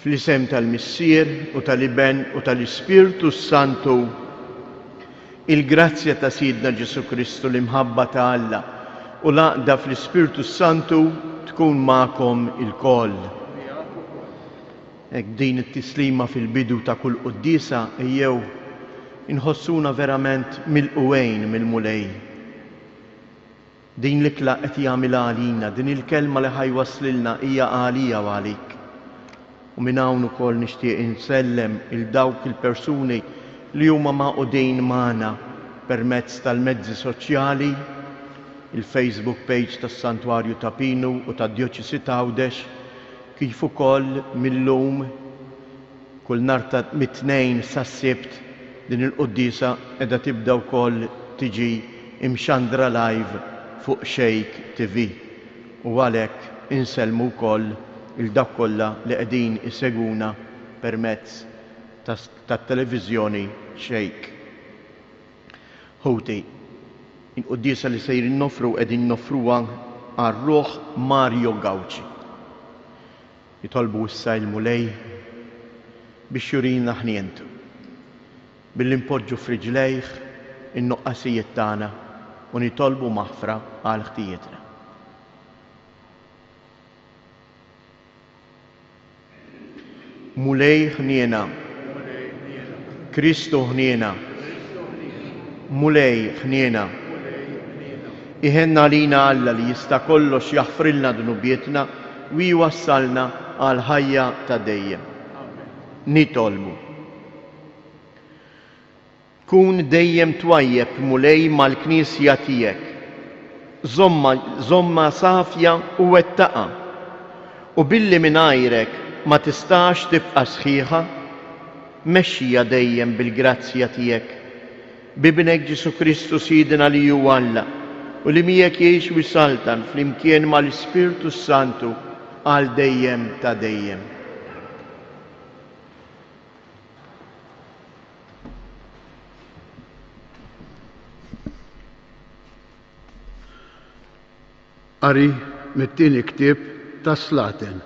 Fl-isem tal-Missier u tal-Iben u tal-Ispirtu Santu, il-grazzja ta' Sidna Ġesu Kristu l-imħabba ta' Alla u l-għaqda fl-Ispirtu Santu tkun ma'kom il-koll. Ek din it-tislima fil-bidu ta' kull quddisa ejjew inħossuna verament mill-qwejn mill-mulej. Din l-ikla qed jagħmilha għalina, din il-kelma li ħajwaslilna hija għalija u għalik. U minn hawn ukoll nixtieq insellem il-dawk il-persuni li huma maqudin magħna permezz tal-mezzi soċjali, il-Facebook page tas-Santwarju ta' Pinu u tad-Djoċesi ta' Għawdex, kif ukoll millum kull nhar ta' mit-tnejn sas-Sibt din il-qudiesa qiegħda tibda wkoll tiġi imxandra live fuq Sheikh TV. U għalhekk insellmu wkoll il-dak kollha li qegħdin iseguna permezz tat-televiżjoni Sheikh. Ħuti, il-qudiesa li sejrin nofru qegħdin nofruha għar-Ruħ Mario Gawci. Jitolbu issa l-mulej biex jurina ħnientu billi npoġġu f'riġlejh in-nuqqasijiet tagħna u nitolbu maħfra għal ħtijietna. Mulej ħniena, Kristu ħniena, mulej ħniena, iħenna lina Alla li jista' kollox jaħfrilna dnubietna u jwassalna għal ħajja ta' dejjem. Nitolbu. Kun dejjem twajjeb mulej mal-Knisja tiegħek. Żomma safja u wettaqa. U billi mingħajrek ma tistax tibqa' sħiħa, mexxija dejjem bil-grazzja tiegħek. Bibnek Ġesu Kristu Sidna li hu Alla u li miegħek jgħix u jsaltan flimkien mal-Ispirtu Santu għal dejjem ta' dejjem. Qari mit-tieni ktieb tas-Slaten.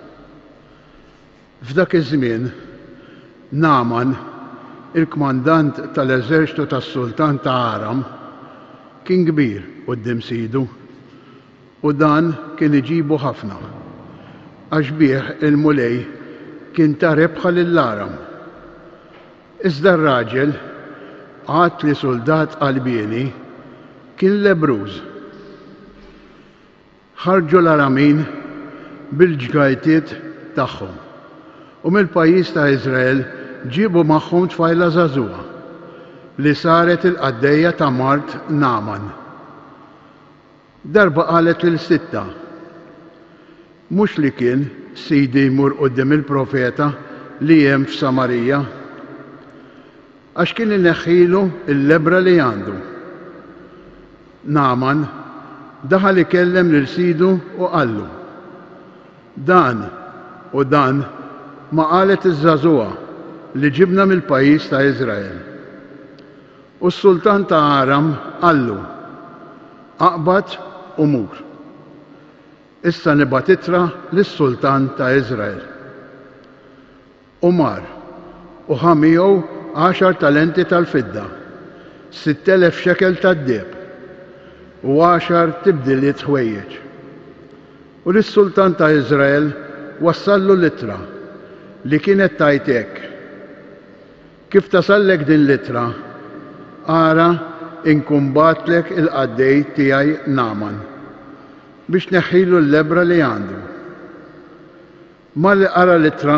F'dak iż-żmien, Naaman, il-kmandant tal-eżerċitu tas-Sultan ta' Aram, kien kbir quddiem Sidu u dan kien iġibu ħafna għax bih il-mulej kien ta' rebħa lill-Aram. Iżda r-raġel għad li soldat qalbieni kien lebruż. Ħarġu l-Aramin bil-ġgajtiet tagħhom u mill-pajjiż ta' Iżrael ġibu magħhom tfajla żagħżugħa li saret il-qaddejja ta' mart Naaman. Darba qalet lil-sitta, mhux li kien Sidi jmur quddiem il-profeta li hemm f'Samarija għax kien ineħħilu l-lebra li għandu. Naaman daħal ikellem lil Sidu u qallu, dan u dan ma qalet iż-żagħżugħa li ġibna mill-pajjiż ta' Iżrael. U s-Sultan ta' Aram qallu, aqbad u mur. Issa nibgħat ittra lis-Sultan ta' Iżrael. U mar u ħa miegħu 10 talenti tal-fidda, 6,000 xekel tad-dieb u 10 tibdiliet ħwejjeġ. U lis-Sultan ta' Iżrael wassallu l-ittra li kienet tajtek. Kif tasallek din l-ittra, ara inkumbatlek il-qaddej tiegħi Naaman biex neħħilu l-lebra li għandu. Malli qara l-ittra,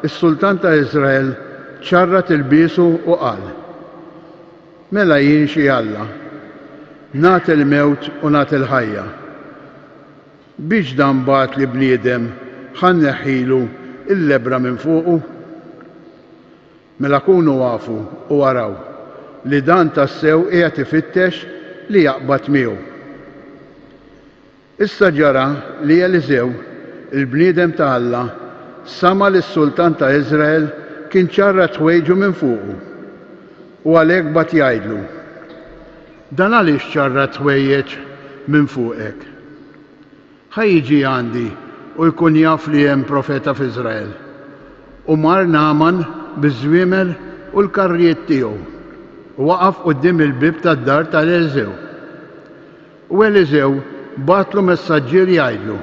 is-Sultan ta' Iżrael ċarrat il-bisu u qal, mela jien xi Alla, nagħti il-mewt u nagħti il-ħajja. Biex dan bat li bniedem ħan neħħilu il-lebra minn fuqu? Mela kunu għafu u waraw li dan tassew qiegħed ifittex li jaqbad miegħu. Issa ġara li Eliżew, il-bniedem ta' Alla, sama lis-sultan ta' Iżrael kien ċarra twejġu minn fuqu u għalhekk bad jgħidlu: dan għaliex ċarra twejjeġ minn fuqek? Ħajjiġi għandi u jkun jaf li hemm profeta f'Iżrael. U mar Naaman biż-żwiemel u l-karrijiet tiegħu u waqaf quddiem il-bib tad-dar tal-Eliżew. U Eliżew batlu messaġġier jgħidlu: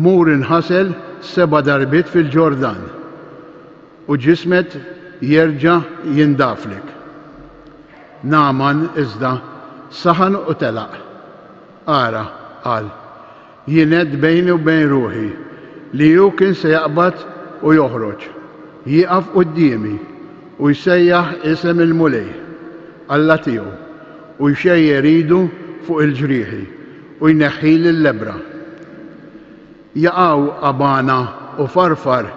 mur inħasel 7 darbiet fil-Ġordan u ġismet jerġa' jindaflek. Naaman iżda saħan u telaq. Ara, qal, jien bejni u bejn ruħi li hu kien se jaqbad u joħroġ, jieqaf qudiemi u jsejjaħ isem il-mulej Alla tiegħu u jxejjer idu fuq il-ġrieħi u jneħħili l-lebra. Jaqgħu Abana u Farfar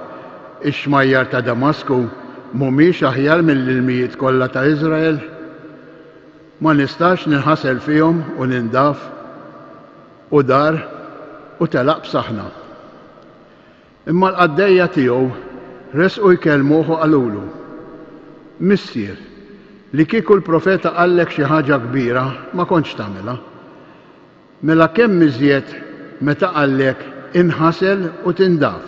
ix-xmajjar ta' Damasku mhumiex aħjar mill-ilmijiet kollha ta' Iżrael? Ma nistax ninħasel fihom u nindaf u dar u telaq b'saħħna. Imma l-qaddejja tiegħu resqu jkellmuh u qalulu: Missier, li kieku l-profeta qallek xi ħaġa kbira ma kontx tagħmilha. Mela kemm iżjed meta qallek inħasel u tindaf.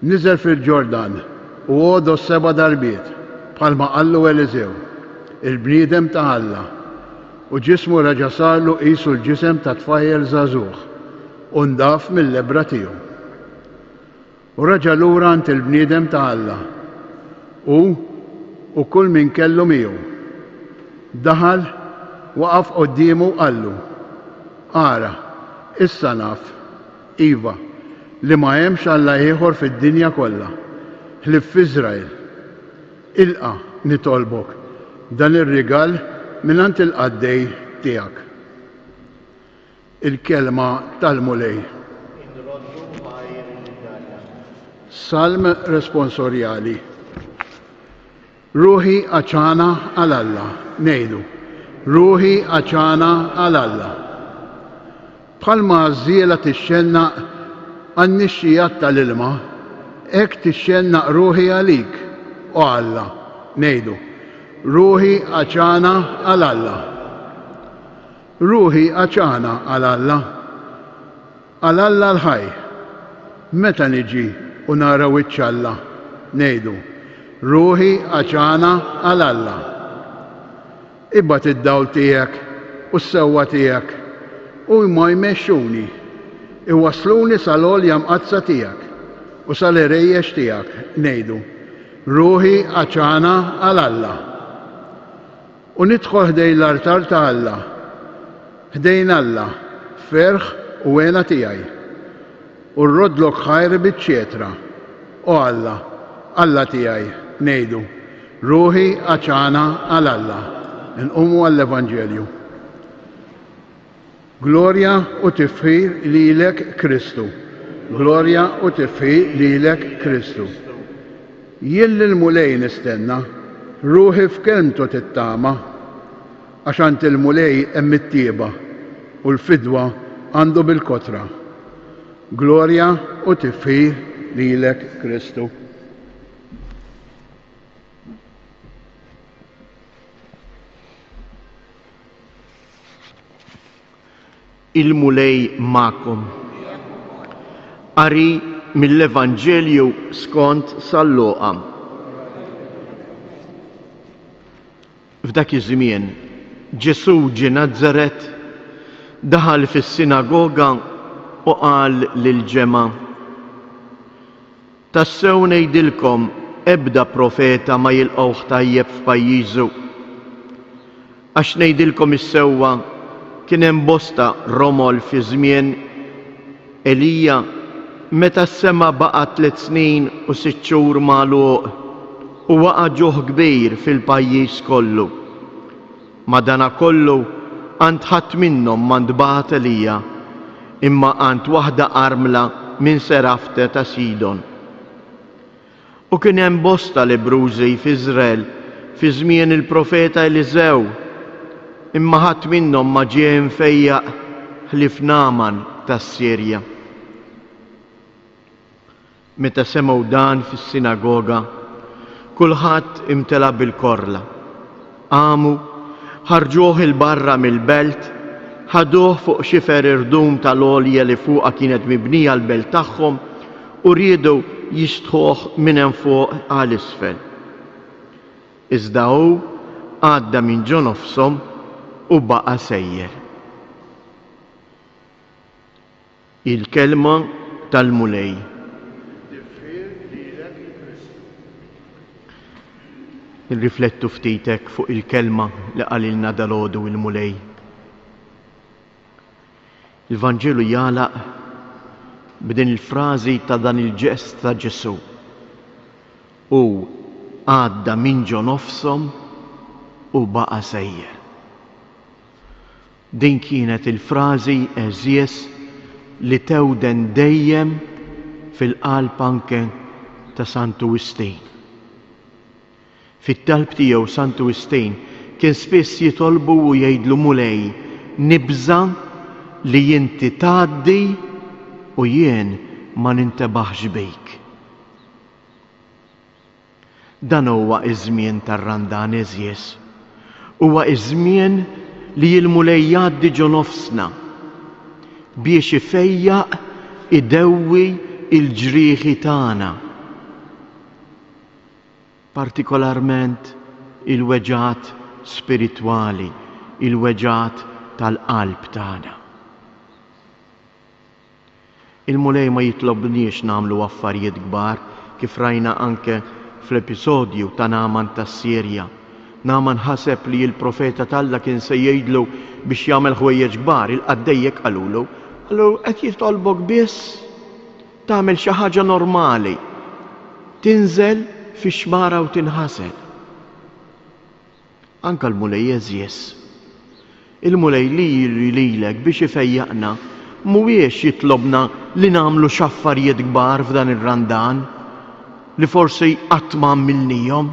Niżel fil-Ġordan u għodu 7 darbiet bħalma qallu Eliżew, il-bniedem ta' Alla, u ġismu reġa' sarlu qisu l-ġisem ta' tfajjel żagħżugħ u ndaf mill-lebra tiegħu. U reġa' lura ant il-bniedem ta' Alla u kull min kellu miegħu. Daħal waqaf qudiemu qallu: ara, issa naf, iva, li ma hemmx Alla ieħor fid-dinja kollha, ħlief f'Iżrael. Ilqa' nitolbok dan ir-rigal mingħand il-qaddej tiegħek. Il-kelma tal-mulej. Salm responsorjali. Ruħi għaċana għal Alla, ngħidu: ruħi għaċana għal Alla. Bħalma żiela tixxennaq għan-nixxijat tal-ilma, hekk tixxennaq ruħi għalik u Alla, ngħidu: ruħi għaċana għal Alla. Ruħi għaċana għal Alla. Għal Alla l-ħaj. Meta niġi u nara wiċċ Alla, ngħidu: ruħi għaċana għal Alla. Ibbat id-dawl tiegħek u s-sewwa tiegħek u ma jmexxuni, iwasluni sal-għolja mqazza tiegħek u sal-irejjex tiegħek, ngħidu: ruħi għaċana għal Alla. U nidħol ħdejn l-artar ta' Alla, ħdejn Alla, ferħ u għena tiegħi, u rrodlok ħajr biċ-ċetra u Alla, Alla tiegħi, ngħidu: ruħi għaċana għal Alla. Nqumu għall-Evanġelju. Glorja u tifħir lilek Kristu. Glorja u tifħir lilek Kristu. Jien l-mulej nistenna, ruħi f'kelmtu tittama, għax ant il-mulej hemm it-tieba u l-fidwa għandu bil-kotra. Glorja u tifħir lilek Kristu. Il-mulej ma'kom. Qari mill-Evanġelju skont San-Luqa. F'dak iż-żmien Ġesu ġie Nażaret, daħal fis-sinagoga u qal lill-ġemgħa: tassew ngħidilkom ebda profeta ma jilqgħuh tajjeb f'pajjiżu. Għax ngħidilkom is-sewwa, kien hemm bosta romol fi żmien Elija meta s-sema baqa' 3 snin u 6 xhur magħluq u waqa' ġuħ kbir fil-pajjiż kollu. Madankollu għand ħadd minnhom ma ntbagħat Elija, imma għand waħda armla minn Serafta ta' Sidon. U kien hemm bosta lebrużi f'Iżrael fi żmien il-profeta Eliżew, imma ħadd minnhom ma ġie mfejjaq ħlief Naaman tas-Sirja. Meta semgħu dan fis-sinagoga, kulħadd imtela bil-korla. Qamu, ħarġuh il-barra mill-belt, ħaduh fuq xifer irdum tal-għolja li fuqha kienet mibnija l-belt tagħhom u riedu jistħuh minn hemm fuq għal isfel. Iżda hu għadda minn ġo nofshom u baqa' sejjer. Il-kelma tal-mulej. Nirriflettu ftitek fuq il-kelma li qalilna dalgħodu il-mulej. Il-Vanġelu jalaq b'din il-frażi ta' dan il-ġest ta' Ġesu. U għadda minn ġo nofshom u baqa' sejjer. Din kienet il-frażi eżies li tewden dejjem fil-qalb anke ta' Santu Wistin. Fit-talb tiegħu Santu Wistin kien spiss jitolbu u jgħidlu mulej, nibża li inti tgħaddi u jien ma nintebaħx bejk. Dan huwa iż-żmien tar-randan eżies. Huwa iż-żmien li l-mulej jgħaddi ġo nofsna biex ifejjaq idewwi il-ġrieħi tagħna. Partikolarment il-weġat spiritwali, il-weġat tal-qalb tagħna. Il-mulej ma jitlobniex nagħmlu affarijiet kbar kif rajna anke fl-episodju ta' Naaman tas-Sirja. Naaman ħaseb li l-profeta Alla kien se jgħidlu biex jagħmel ħwejjeġ kbar, il-qaddejjek qalulu, qed jitolbok biss tagħmel xi ħaġa normali. Tinżel fix-xmara u tinħasel. Anke l-mulej eżies. Il-mulej li jiri lilek biex ifejjaqna mhuwiex jitlobna li nagħmlu x'affarijiet kbar f'dan ir-randan li forsi qatt ma għamilnihom.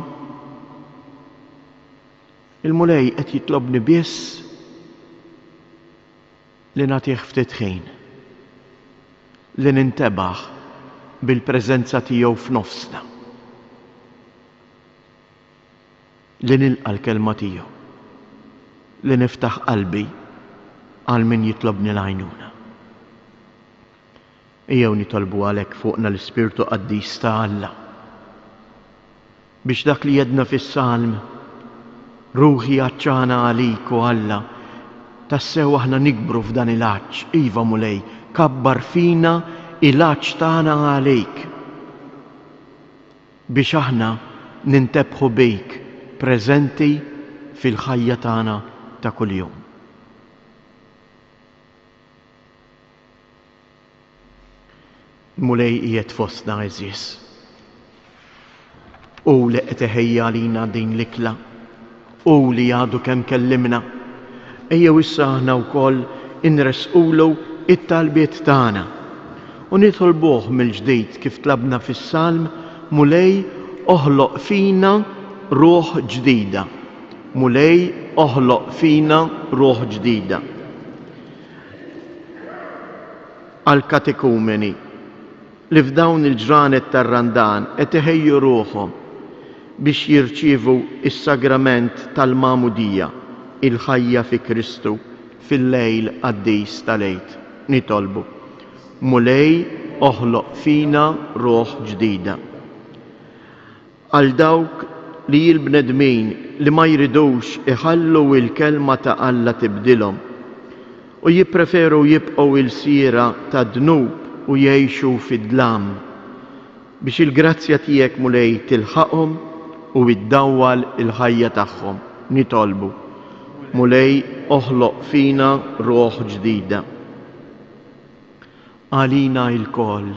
Il-mulej qed jitlobni biss li nagħtih ftit ħin, li nintebaħ bil-preżenza tiegħu f'nofsna, li nilqa' l-kelma tiegħu, li niftaħ qalbi għal min jitlobni l-għajnuna. Ejjew nitolbu għalhekk fuqna l-Ispirtu Qaddis ta' Alla biex dak li jedna fis-Salm, ruħi għaċċana għalik u Alla, tassew aħna nikbru f'dan il-għaġġ. Iva mulej, kabbar fina il-għaġġ tagħna għalik biex aħna nintebħu bejk preżenti fil-ħajja tagħna ta' kuljum. Mulej qiegħed fostna eżies. U li qed iħejja lina din l-ikla, u li għadu kemm kellimna. Ejjew issa aħna wkoll inresqulu it-talbiet tagħna u nitolbuh mill-ġdid kif tlabna fis-Salm, mulej oħloq fina ruħ ġdida. Mulej oħloq fina ruħ ġdida. Għal-katekumeni li f'dawn il-ġranet tar-randan qed iħejju ruħhom biex jirċievu is-sagrament tal-Magħmudija, il-ħajja fi Kristu fil-lejl qaddis tal-għid. Nitolbu, mulej oħloq fina ruħ ġdida. Għal dawk li l-bnedmin li ma jridux iħallu il-kelma ta' Alla tibdilhom u jippreferu jibqgħu il-sira ta' dnub u jgħixu fid-dlam biex il-grazzja tiegħek mulej tilħaqhom u iddawwal il-ħajja tagħhom. Nitolbu, mulej oħloq fina ruħ ġdida. Għalina il-koll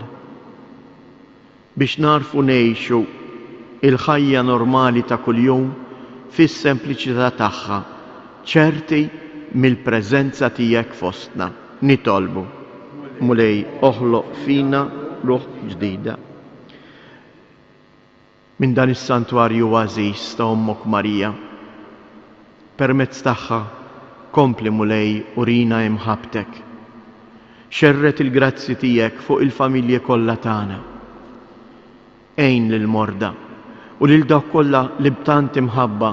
biex narfu ngħixu il-ħajja normali ta' kuljum fis-sempliċità tagħha, ċerti mill-preżenza tiegħek fostna. Nitolbu, mulej oħloq fina ruħ ġdida. minn dan is-santwarju għażiż ta' Ommok Marija. Permezz tagħha kompli mulej urina imħabtek. Xerret il-grazzi tiegħek fuq il-familji kollha tagħna. Ejn lil morda u lil dawk kollha li b'tant imħabba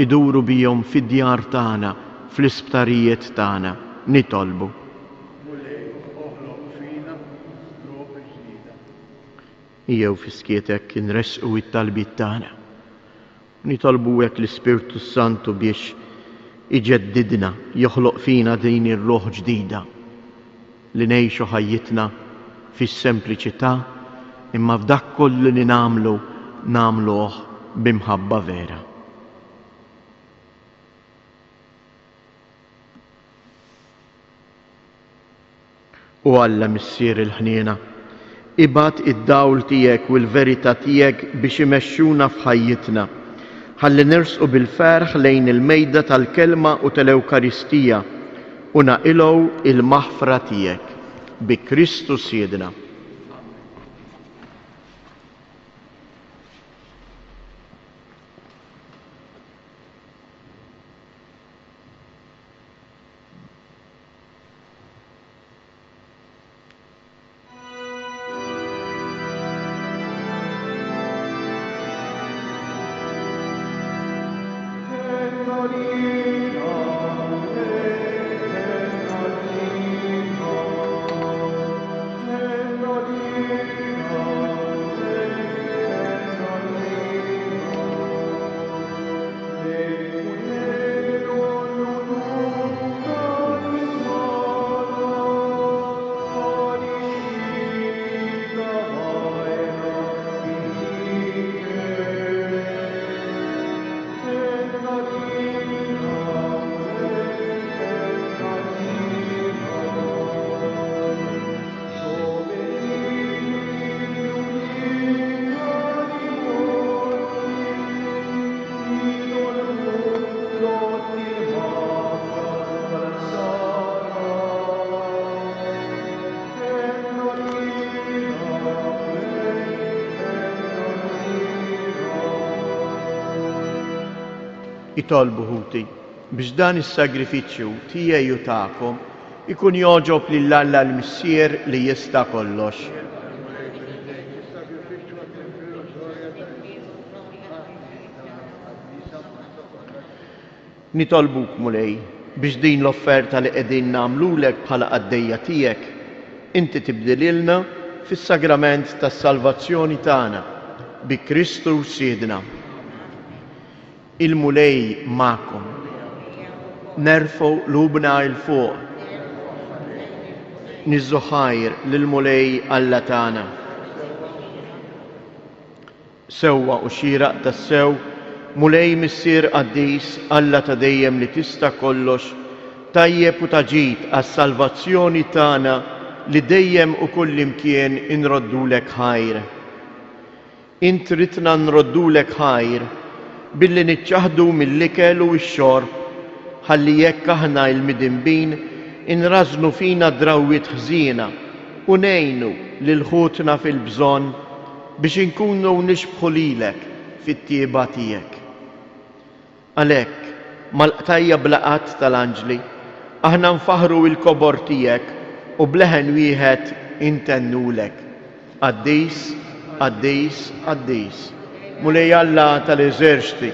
iduru bihom fid-djar tagħna, fl-isptarijiet tagħna, nitolbu. Jew fiskietek inresqu it-talbiet tagħna. Nitolbu hekk l-Ispirtu Santu biex iġeddidna, joħloq fina din ir-ruħ ġdida li ngħixu ħajjitna fis-sempliċità imma f'dak kollu li nagħmluh b'imħabba vera. U Alla missier il-ħniena, ibad id-dawl tiegħek u l-verità tiegħek biex imexxuna f'ħajjitna, ħalli nersqu bil-ferħ lejn il-mejda tal-kelma u tal-Ewkaristija u naqilgħu il-maħfra tiegħek bi Kristu Siedna. Itolbu ħuti biex dan is-sagrifiċċju tiegħi u tagħkom ikun joġob lil Alla l-Missier li jista' kollox. Nitolbuk mulej biex din l-offerta li qegħdin nagħmlulek bħala qaddejja tiegħek inti tibdililna fis-sagrament tas-salvazzjoni tagħna bi Kristu Siedna. Il-mulej ma'kom. Nerfgħu lubna il fuq. Niżżu ħajr lill-mulej Alla tagħna. Sewwa u xieraq tas-sew, mulej missier qaddis Alla ta' dejjem li tista' kollox, tajjeb u taġid għas-salvazzjoni tagħna li dejjem u kullimkien inroddulek ħajr. Int ridna nroddulek ħajr billi niċċaħdu mill-ikel u x-xorb, ħalli jekk aħna l-midinbin inrażnu fina drawwiet ħżiena u ngħinu lil ħutna fil-bżonn biex inkunu nixbħu lilek fit-tieba tiegħek. Għalhekk mal-qtajja blaqat tal-anġli aħna nfaħru l-kobor tiegħek u bleħen wieħed intennulek. Qaddis, qaddis, qaddis. Mulej Alla tal-eżerċti,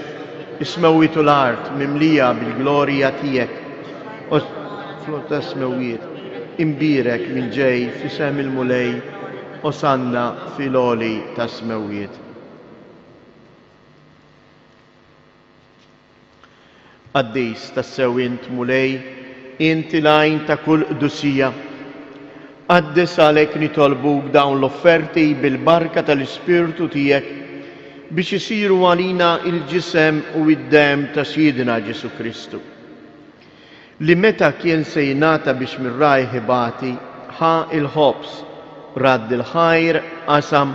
ismewwitu l-art mimlija bil-glorja tiegħek. Flota smewiet, imbirek minn ġej fisem il-mulej, osanna fil-oli ta' smewiet. Qaddis tas-sew int mulej, inti lajn ta' kull qdusija. Qaddis għalhekk nitolbuk dawn l-offerti bil-barka tal-Ispirtu tiegħek biex isiru għalina il-ġisem u id-dem ta' Siedna Ġesu Kristu. Li meta kien se jingħata biex mir-raj ħibati, ħa il-ħobs, radd il-ħajr, qasam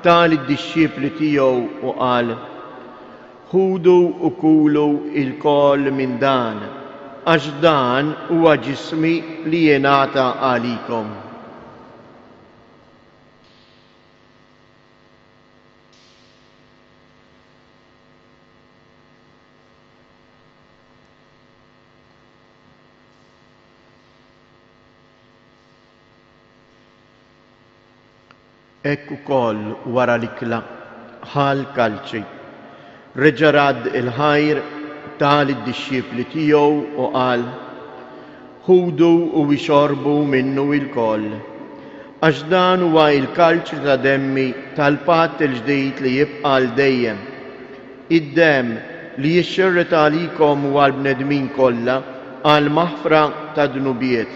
tal id-dixxipli tiegħu u qal: ħudu u kulu il-koll minn dan, għax dan huwa ġismi li jingħata għalikom. Ekk ukoll wara l-ikla ħal kalċi. Reġa' radd il-ħajr tal id-dixxiepli tiegħu u qal: ħudu u ixorbu minnu il-koll, għax dan huwa il-kalċi ta' demmi tal-patt il-ġdid li jibqa' l dejjem. Id-demm li jixxerret għalikom u għall-bnedmin kollha għal maħfra ta' dnubiet.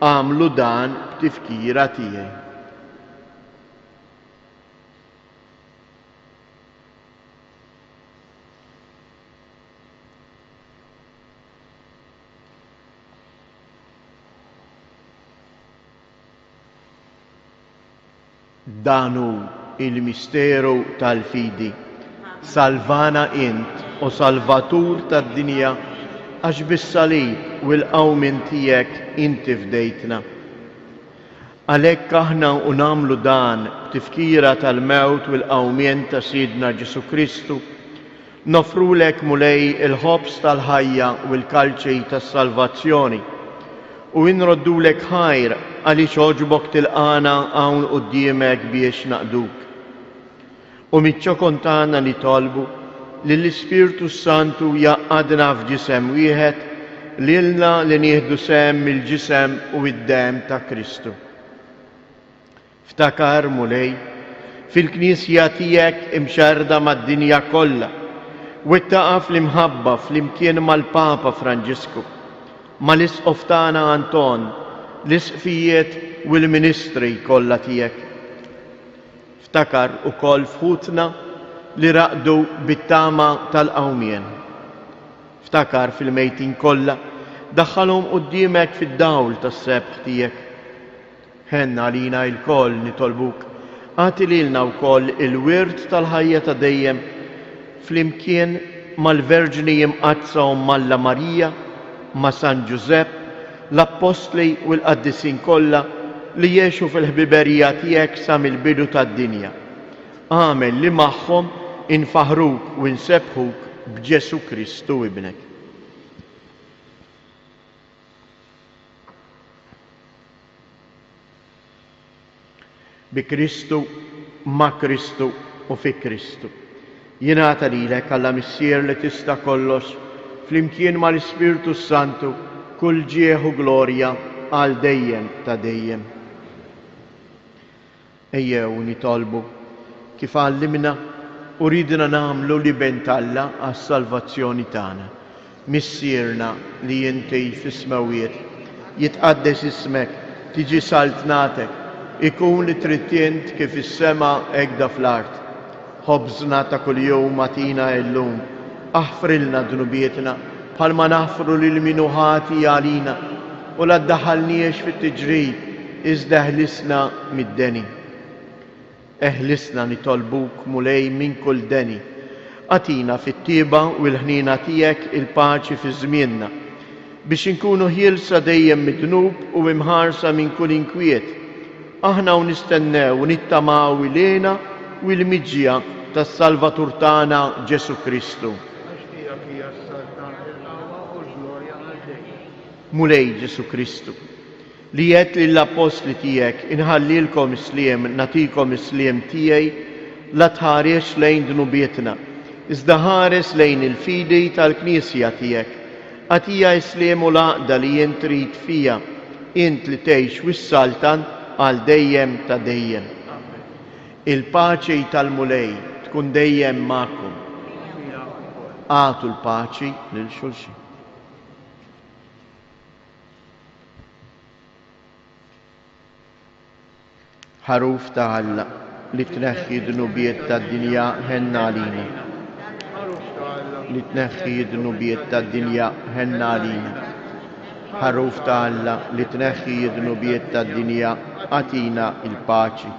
Għamlu dan b'tifkira tiegħi. Danu il-misteru tal-fidi. Salvana int u salvatur tad-dinja, għax bis-salib u l-qawmin tiegħek inti fdejtna. Għalhekk aħna u nagħmlu dan b'tifkira tal-mewt u l-qawmien ta' Sidna Ġesu Kristu, nofrulek mulej il-ħobs tal-ħajja u l-kalċej tas-salvazzjoni u nroddulek ħajr għaliex oġbok tilqana hawn quddiemek biex naqduk. U miċ-ċokon tagħna nitolbu li l-Ispirtu Santu jaqgħadna f'ġisem wieħed lilna li nieħdu sehem mill-ġisem u d-demm ta' Kristu. Ftakar mulej fil-Knisja tiegħek imxerda mad-dinja kollha u ittaqa' fl-imħabba flimkien mal-Papa Franġisku, mal-Isqof tagħna Anton, l-isqfijiet u l-ministri kollha tiegħek. Ftakar ukoll fħutna li raqdu bit-tama tal-qawmien. Ftakar fil-mejtin kollha daħħalhom quddiemek fid-dawl tas-sebħ tiegħek. Ħenna għalina l-koll nitolbuk, għati lilna wkoll il-wirt tal-ħajja ta' dejjem flimkien mal-Verġini imqazza u Malla Marija, ma' San Giusepp, l-Apostli u l-Qaddisin kollha li jgħixu fil-ħbiberija tiegħek sa mill-bidu tad-dinja. Għamel li magħhom infaħruk u nsebħuk b'Ġesu Kristu ibnek. Bi Kristu, ma' Kristu u fi Kristu. Jingħata lilek Alla Missier li tista' kollox flimkien mal-Ispirtu Santu kull ġieħ u glorja għal dejjem ta' dejjem. Ejjew nitolbu kif għallimna u ridna nagħmlu li bentalla għas-salvazzjoni tagħna. Missierna li inti fis-smawiet, jitqaddes ismek, tiġi saltnatek, ikun li trittient kif is-sema hekk fl-art. Ħobżna ta' kuljum atina llum, aħfrilna dnubietna bħalma naħfru lil minu ħati għalina u la ddaħħalniex fit-tiġrid iżda eħlisna mid-deni. Eħlisna nitolbuk mulej minn kull deni. Atina fit-tieba u l-ħnina tiegħek il-paċi fi żmienna biex inkunu ħielsa dejjem mid-dnub u imħarsa minn kull inkwiet. Aħna u nistennew u nittamaw ilena u l-miġġija tas-Salvatur tagħna Ġesu Kristu. Mulej Ġesu Kristu, li jgħid lill-apostli tiegħek inħallilkom isliem, natikom isliem tiegħi, la tħares lejn dnubietna, iżda ħares lejn il-fidi tal-Knisja tiegħek. Għatija isliem u laqda li jien trid fija, int li tgħix wis-saltan għal dejjem ta' dejjem. Il-paċi tal-mulej tkun dejjem magħkom. Għatu l-paċi lil xulxin. Ħaruf ta' Alla li tneħħi dnubiet tad-dinja ħenna għalina. Li tneħħi dnubiet tad-dinja ħenna għalina. Ħaruf ta' Alla li tneħħi dnubiet tad-dinja għatina il-paċi.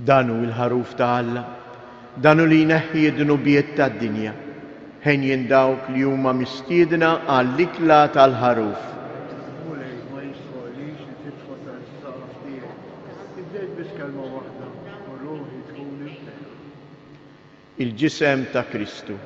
Danu il-ħaruf ta' Alla, danu li jneħħi d-dnubiet tad-dinja, ħejjin dawk li huma mistiedna għall-ikla tal-ħaruf. il-ġisem ta' Kristu.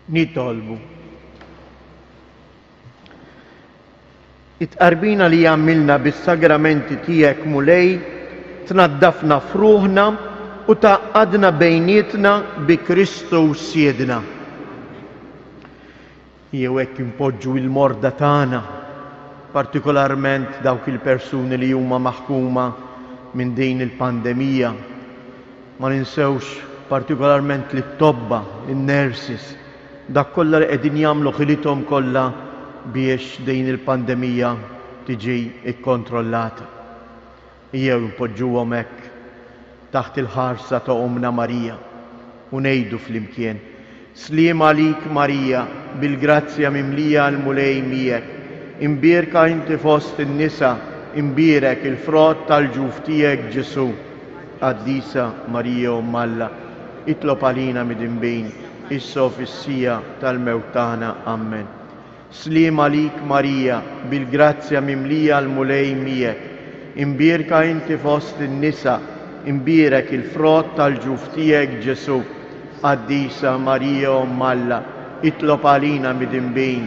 nitolbu. It-qarbina li għamilna bis-sagramenti tiegħek mulej tnaddafna fruħna u taqqadna bejnietna bi Kristus siedna. Jew hekk impoġġu il-morda tagħna, partikolarment dawk il-persuni li huma maħkuma minn din il-pandemija. Ma ninsewx partikolarment li t-tobba, il-nurses, dak kollha li qegħdin jagħmlu ħilithom kollha biex din il-pandemija tiġi ikkontrollata. Jew impoġġuhom hekk taħt il-ħarsa ta' Omna Marija u ngħidu flimkien: Sliem għalik Marija, bil-grazzja mimlija l-mulej miegħek, imbierka inti fost in-nisa, imbierek il-frott tal-ġuf tiegħek Ġesu. Qaddisa Marija Umm Alla, itlob għalina mid-inbejn, issa fis-sija tal-mewt tagħna. Amen. Sliem għalik Marija, bil-grazzja mimlija l-mulej miegħek, imbierka inti fost in-nisa, imbierek il-frott tal-ġuf tiegħek Ġesu. Qaddisa Marija Umm Alla, itlob għalina mid-inbejn,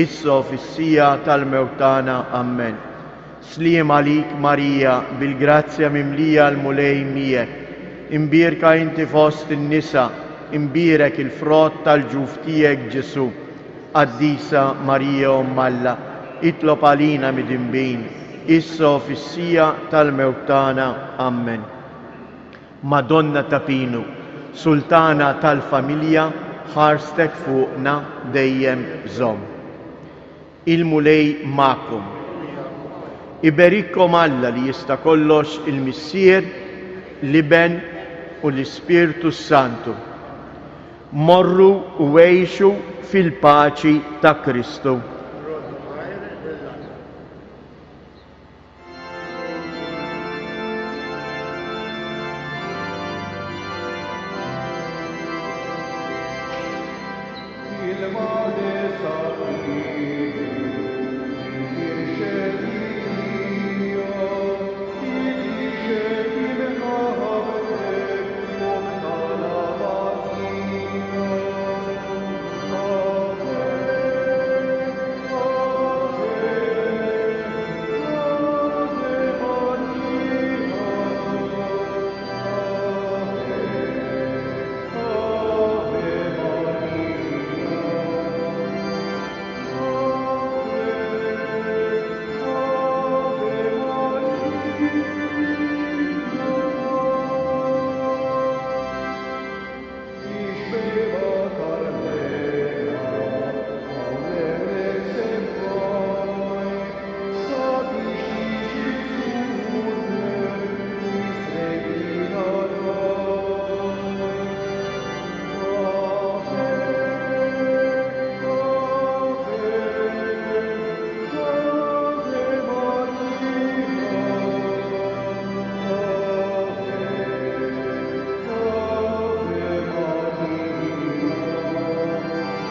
issa fis-sija tal-mewt tagħna. Amen. Sliem għalik Marija, bil-grazzja mimlija l-mulej miegħek, imbierka inti fost in-nisa, imbierek il-frott tal-ġuf tiegħek Ġesu. Qaddisa Marija Umm Alla, itlob għalina mid-inbejn, issa fis-sija tal-mewt tagħna. Amen. Madonna ta' Pinu, Sultana tal-familja, ħarstek fuqna dejjem żomm. Il-mulej ma'kom. Iberikkom Alla li jista' kollox, il-Missier, l-Iben u l-Ispirtu Santu. Morru u għejxu fil-paċi ta' Kristu.